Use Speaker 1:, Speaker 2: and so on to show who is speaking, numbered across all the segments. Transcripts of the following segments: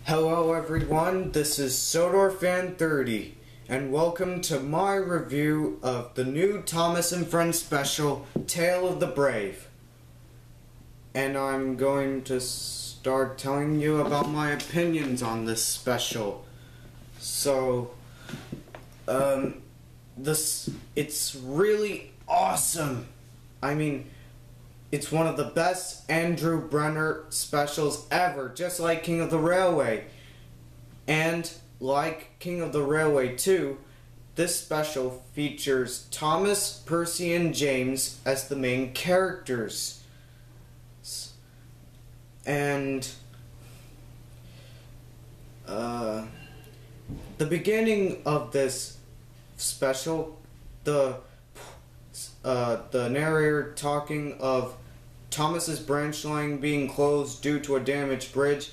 Speaker 1: Hello everyone, this is SodorFan30, and welcome to my review of the new Thomas and Friends special, Tale of the Brave. And I'm going to start telling you about my opinions on this special. So, it's really awesome. I mean, it's one of the best Andrew Brenner specials ever, just like King of the Railway. And like King of the Railway 2, this special features Thomas, Percy, and James as the main characters. And the beginning of this special, the narrator talking of Thomas's branch line being closed due to a damaged bridge,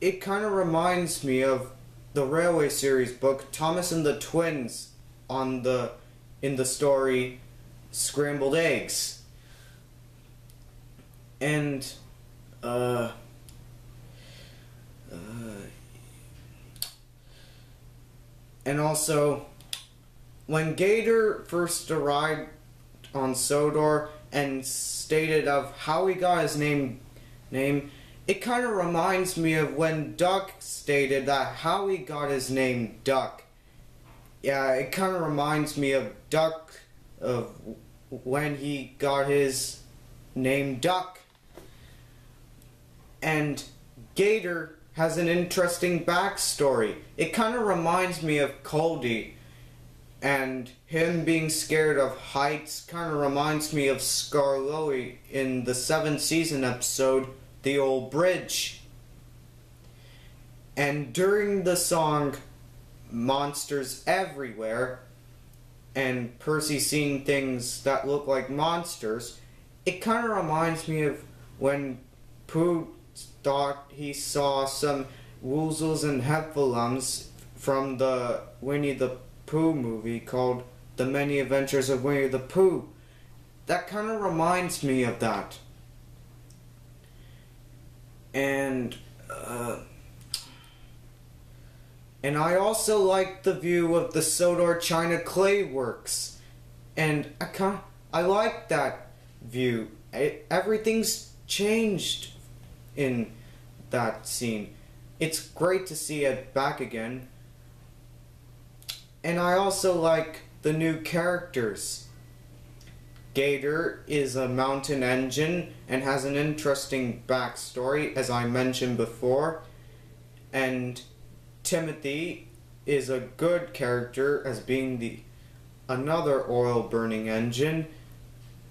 Speaker 1: it kind of reminds me of the Railway series book Thomas and the Twins in the story Scrambled Eggs. And also, when Gator first arrived on Sodor and stated of how he got his name, it kind of reminds me of when Duck stated that how he got his name Duck. Yeah, it kind of reminds me of Duck, of when he got his name Duck. And Gator has an interesting backstory. It kind of reminds me of Coldy. And him being scared of heights kind of reminds me of Skarloey in the 7th season episode, The Old Bridge. And during the song Monsters Everywhere, and Percy seeing things that look like monsters, it kind of reminds me of when Pooh thought he saw some woozles and heffalumps from the Winnie the Pooh movie called The Many Adventures of Winnie the Pooh. That kind of reminds me of that. And I also like the view of the Sodor China Clay Works, and I like that view. Everything's changed in that scene. It's great to see it back again. And I also like the new characters. Gator is a mountain engine and has an interesting backstory, as I mentioned before. And Timothy is a good character as being another oil burning engine.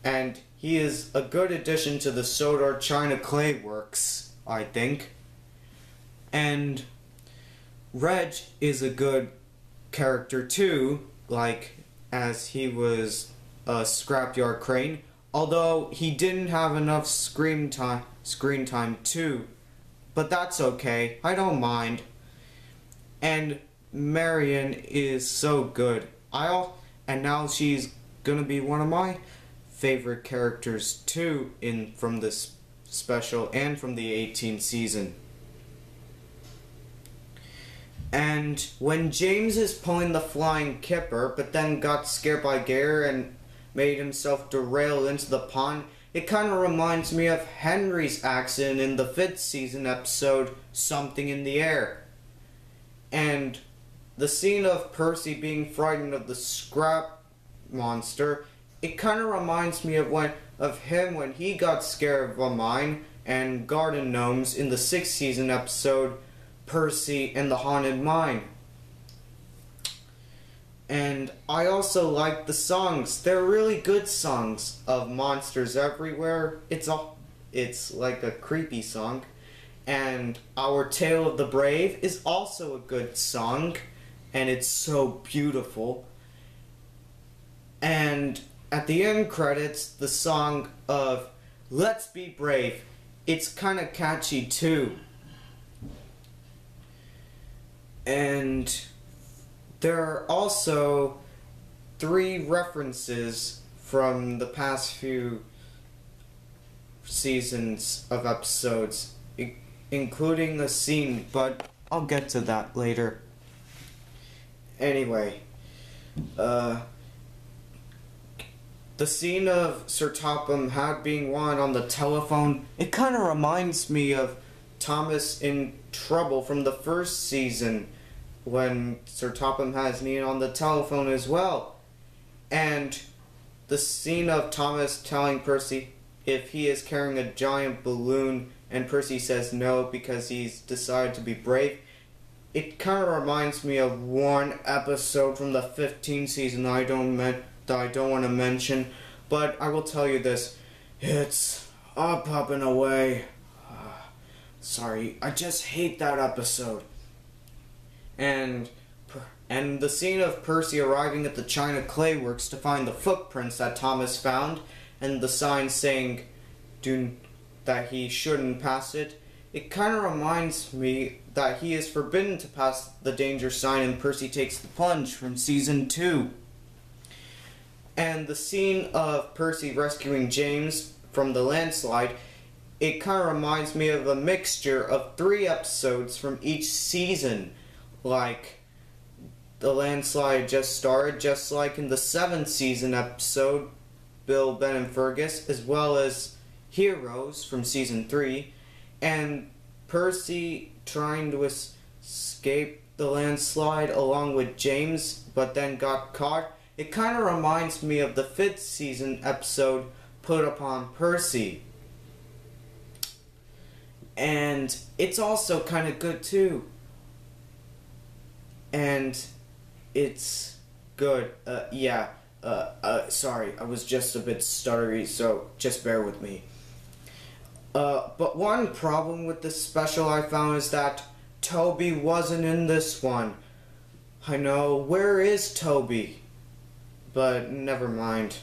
Speaker 1: And he is a good addition to the Sodor China Clay Works, I think. And Reg is a good character too, like as he was a scrapyard crane, although he didn't have enough screen time too, but that's okay, I don't mind. And Marion is so good. And now she's gonna be one of my favorite characters too from this special and from the 18th season. And when James is pulling the flying kipper, but then got scared by Gator and made himself derail into the pond, it kind of reminds me of Henry's accident in the 5th season episode, Something in the Air. And the scene of Percy being frightened of the scrap monster, it kind of reminds me of him when he got scared of a mine and garden gnomes in the 6th season episode, Percy and the Haunted Mine. And I also like the songs. They're really good songs of Monsters Everywhere. It's like a creepy song. And Our Tale of the Brave is also a good song, and it's so beautiful. And at the end credits, the song of Let's Be Brave. It's kind of catchy too. And there are also 3 references from the past few seasons of episodes. including a scene, but I'll get to that later. Anyway, the scene of Sir Topham Hatt being wanted on the telephone, it kind of reminds me of Thomas in Trouble from the first season, when Sir Topham Hatt is needed on the telephone as well. And the scene of Thomas telling Percy if he is carrying a giant balloon and Percy says no because he's decided to be brave, it kind of reminds me of one episode from the 15th season that I don't want to mention, but I will tell you this: it's up and away. Sorry, I just hate that episode. And the scene of Percy arriving at the China Clay Works to find the footprints that Thomas found and the sign saying that he shouldn't pass it. It kind of reminds me that he is forbidden to pass the danger sign and Percy takes the plunge from season 2. And the scene of Percy rescuing James from the landslide, it kind of reminds me of a mixture of 3 episodes from each season. Like, the landslide just started, just like in the 7th season episode, Bill, Ben, and Fergus, as well as Heroes from season 3, and Percy trying to escape the landslide along with James, but then got caught. It kind of reminds me of the 5th season episode, Put Upon Percy. And it's also kind of good too. And it's good. Sorry, I was just a bit stuttery, so just bear with me. But one problem with this special I found is that Toby wasn't in this one. I know, where is Toby? But never mind.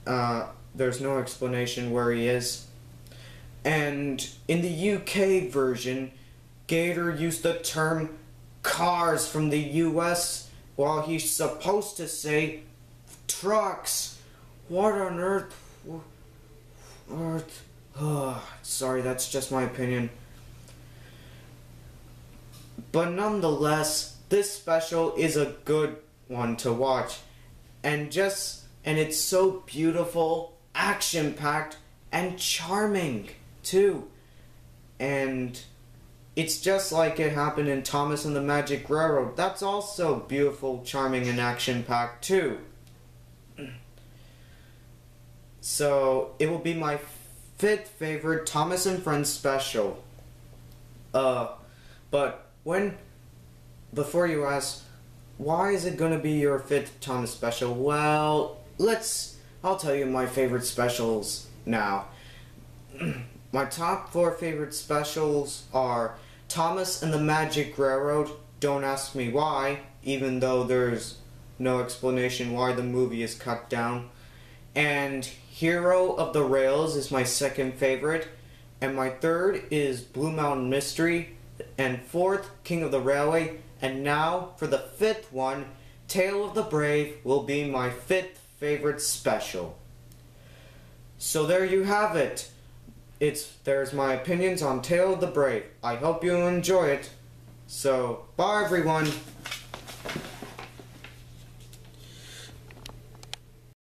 Speaker 1: There's no explanation where he is. And in the UK version, Gator used the term cars from the US while he's supposed to say trucks. What on earth? Sorry, that's just my opinion. But nonetheless, this special is a good one to watch. And it's so beautiful, action-packed, and charming, too. And it's just like it happened in Thomas and the Magic Railroad. That's also beautiful, charming, and action-packed, too. So, it will be my 5th favorite Thomas and Friends special. But before you ask, why is it gonna be your 5th Thomas special? Well, I'll tell you my favorite specials now. My top 4 favorite specials are Thomas and the Magic Railroad, Don't Ask Me Why, even though there's no explanation why the movie is cut down. And Hero of the Rails is my 2nd favorite. And my 3rd is Blue Mountain Mystery. And 4th, King of the Railway. And now, for the 5th one, Tale of the Brave will be my 5th favorite special. So there you have it. There's my opinions on Tale of the Brave. I hope you enjoy it. So, bye everyone.